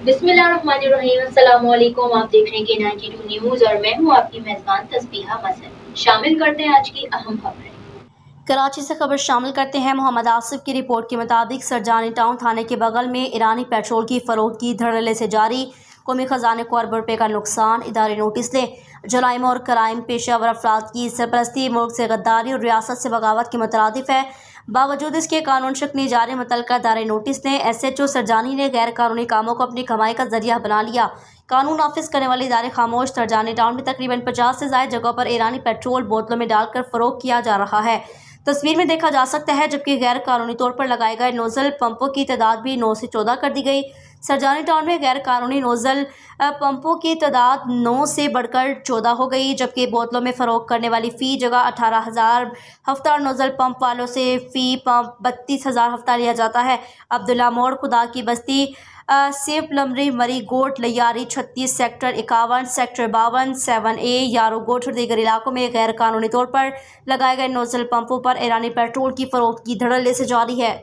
बिस्मिल्लाहिर्रहमानिर्रहीम। अस्सलाम वालेकुम। आप देख रहे हैं कि 92 न्यूज़ और मैं हूँ आपकी मेज़बान तस्बीहा मसन। शामिल करते हैं आज की अहम खबरें। कराची से खबर शामिल करते हैं। मोहम्मद आसिफ की रिपोर्ट के मुताबिक सरजानी टाउन थाने के बगल में ईरानी पेट्रोल की फरोख्त की धड़ल्ले से जारी कौमी खजाने को अरबों रुपये का नुकसान, इदारे नोटिस ले। जराइम और क्राइम पेशावर अफराद की सरपरस्ती मुल्क से गद्दारी और रियासत से बगावत के मुतरादिफ है। बावजूद इसके कानून शक्नी जारी मुतल्लिका इदारे नोटिस ने SHO सरजानी ने गैर कानूनी कामों को अपनी कमाई का जरिया बना लिया। कानून नाफिज करने वाले इदारे खामोश। सरजानी टाउन में तकरीबन 50 से ज़ायद जगहों पर ईरानी पेट्रोल बोतलों में डालकर फरोख्त किया जा रहा है। तस्वीर में देखा जा सकता है, जबकि गैर कानूनी तौर पर लगाए गए नोजल पंपों की तादाद भी 9 से 14 कर दी गई। सरजानी टाउन में गैर कानूनी नोजल पंपों की तादाद 9 से बढ़कर 14 हो गई, जबकि बोतलों में फ़रोख्त करने वाली फ़ी जगह 18,000 हफ्ता नोजल पंप वालों से फ़ी पंप 32,000 हफ्ता लिया जाता है। अब्दुल्ला मोड़, खुदा की बस्ती, सेफ लमरी, मरी गोट, लियारी 36, सेक्टर 51, सेक्टर 52, 7A, यारो गोट और दीगर इलाकों में गैर कानूनी तौर पर लगाए गए नोजल पंपों पर ईरानी पेट्रोल की फ़रोख्त की धड़ल्ले से जारी है।